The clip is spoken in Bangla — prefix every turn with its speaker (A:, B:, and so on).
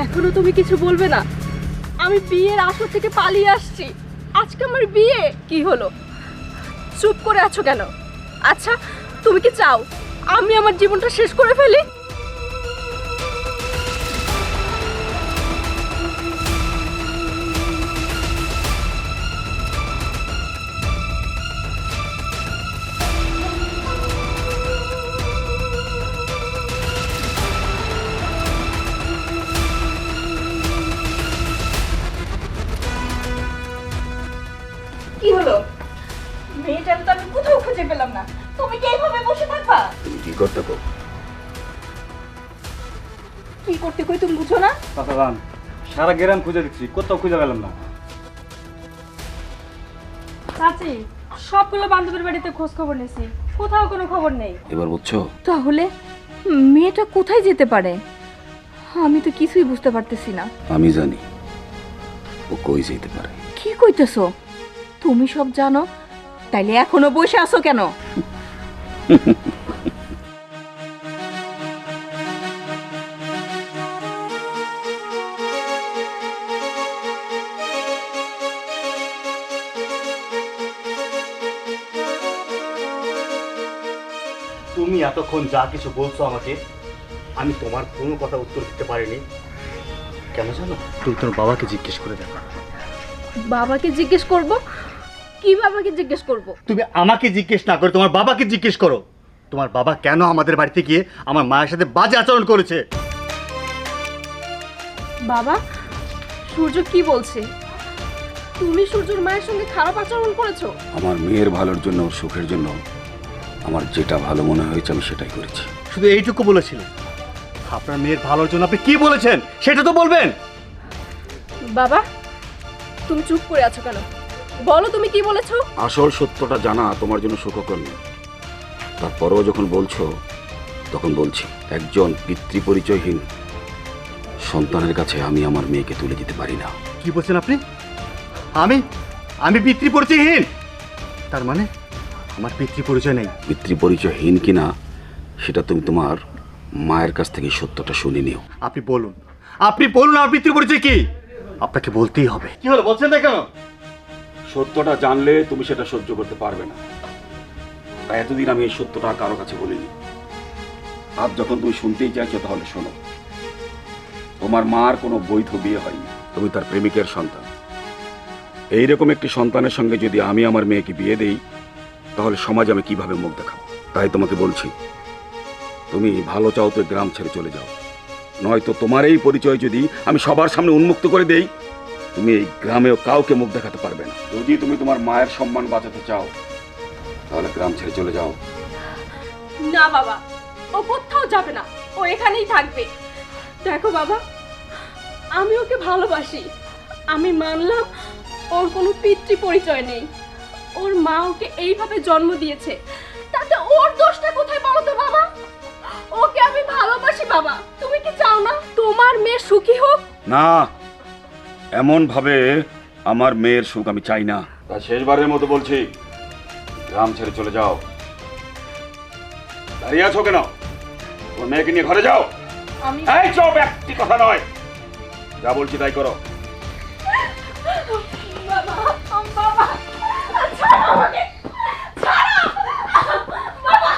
A: এখনো তুমি কিছু বলবে না? আমি বিয়ের আসর থেকে পালিয়ে আসছি, আজকে আমার বিয়ে। কি হলো, চুপ করে আছো কেন? আচ্ছা, তুমি কি চাও আমি আমার জীবনটা শেষ করে ফেলি? কি হলো, মেয়েটার তো আমি কোথাও খুঁজে পেলাম না। তুমি কি এইভাবে বসে থাকবা?
B: তুমি কি করতে কো?
A: কি করতে কই তুমি বুঝো না?
C: চাচাজান, সারা গ্রাম খুঁজে দিচ্ছি, কোথাও খুঁজে পেলাম না।
D: চাচি, সবগুলো বান্ধবীর বাড়িতে খোঁজ খবর নিয়েছি, কোথাও কোনো খবর নেই।
B: এবার বুঝছো?
A: তাহলে মেয়েটা কোথায় যেতে পারে? আমি তো কিছুই বুঝতে পারতেছি না।
B: আমি জানি ও কই যেতে পারে।
A: কি কইতেছো? তুমি সব জানো, তাইলে এখনো বসে আছো কেন?
C: তুমি এতক্ষণ যা কিছু বলছো আমাকে, আমি তোমার কোনো কথা উত্তর দিতে পারিনি। কেন জানো? তুমি তোমার বাবাকে জিজ্ঞেস করে দেখো।
A: বাবাকে জিজ্ঞেস করব? কি বাবাকে জিজ্ঞেস করব?
C: তুমি আমাকে জিজ্ঞেস না করে তোমার বাবাকে জিজ্ঞেস করো। তোমার বাবা কেন আমাদের বাড়িতে গিয়ে আমার মায়ের সাথে বাজে আচরণ করেছে?
A: বাবা, সূর্য কি বলছে? তুমি সূর্যর মায়ের সঙ্গে খারাপ আচরণ করেছো?
B: আমার মেয়ের ভালোর জন্য, ওর সুখের জন্য আমার যেটা ভালো মনে হয়েছে আমি সেটাই করেছি।
C: শুধু এইটুকু বলেছিলেন? আপনার মেয়ের ভালোর জন্য আপনি কি বলেছেন সেটা তো বলবেন।
A: বাবা, তুমি চুপ করে আছো কেন? বলো তুমি কি বলেছো?
B: আসল সত্যটা জানা তোমার জন্য সুখকর নয়। তারপরেও যখন বলছো তখন বলছি, একজন পিতৃপরিচয়হীন সন্তানের কাছে আমি আমার মেয়েকে তুলে দিতে পারি না।
C: কি বলছেন আপনি? আমি আমি পিতৃ পরিচয়হীন? তার মানে আমার পিতৃ পরিচয় নেই?
B: পিতৃপরিচয়হীন কিনা সেটা তুমি তোমার মায়ের কাছ থেকে সত্যটা শুনে নিও।
C: আপনি বলুন, আপনি বলুন আমার পিতৃ পরিচয় কি? আপনাকে বলতেই হবে। কি হলো, বলছেন না কেন?
B: সত্যটা জানলে তুমি সেটা সহ্য করতে পারবে না, তাই এতদিন আমি এই সত্যটা কারো কাছে বলিনি। আজ যখন তুমি শুনতেই চাইছো তাহলে শোনো। তোমার মার কোনো বৈধ বিয়ে হয়নি, তুমি তার প্রেমিকের সন্তান। এইরকম একটি সন্তানের সঙ্গে যদি আমি আমার মেয়েকে বিয়ে দেই তাহলে সমাজে আমি কিভাবে মুখ দেখাবো? তাই তোমাকে বলছি, তুমি ভালো চাও তো গ্রাম ছেড়ে চলে যাও, নয়তো তোমার এই পরিচয় যদি আমি সবার সামনে উন্মুক্ত করে দেই তুমি এই গ্রামেও কাউকে মুখ দেখাতে পারবে না। যদি তুমি তোমার মায়ের সম্মান বাঁচাতে চাও তাহলে গ্রাম ছেড়ে চলে যাও।
A: না বাবা, ও কোথাও যাবে না, ও এখানেই থাকবে। দেখো বাবা, আমি ওকে ভালোবাসি। আমি মানলাম ওর কোনো পিতৃ পরিচয় নেই, ওর মা ওকে এইভাবে জন্ম দিয়েছে, তাতে ওর দোষটা কোথায় বলো তো বাবা? ওকে আমি ভালোবাসি বাবা। তুমি কি চাও না তোমার মেয়ে সুখী হোক?
B: না, এমন ভাবে আমার মেয়ের সুখ আমি চাই না। তাই শেষবারের মতো বলছি, গ্রাম ছেড়ে চলে যাও। দাঁড়িয়ে আছো কেন? ওর মেয়েকে নিয়ে ঘরে যাও।
A: আমি
B: এই চুপ, একটি কথা নয়, যা বলছি তাই করো।
A: বাবা, বাবা, ছাড়ো আমাকে, ছাড়ো বাবা।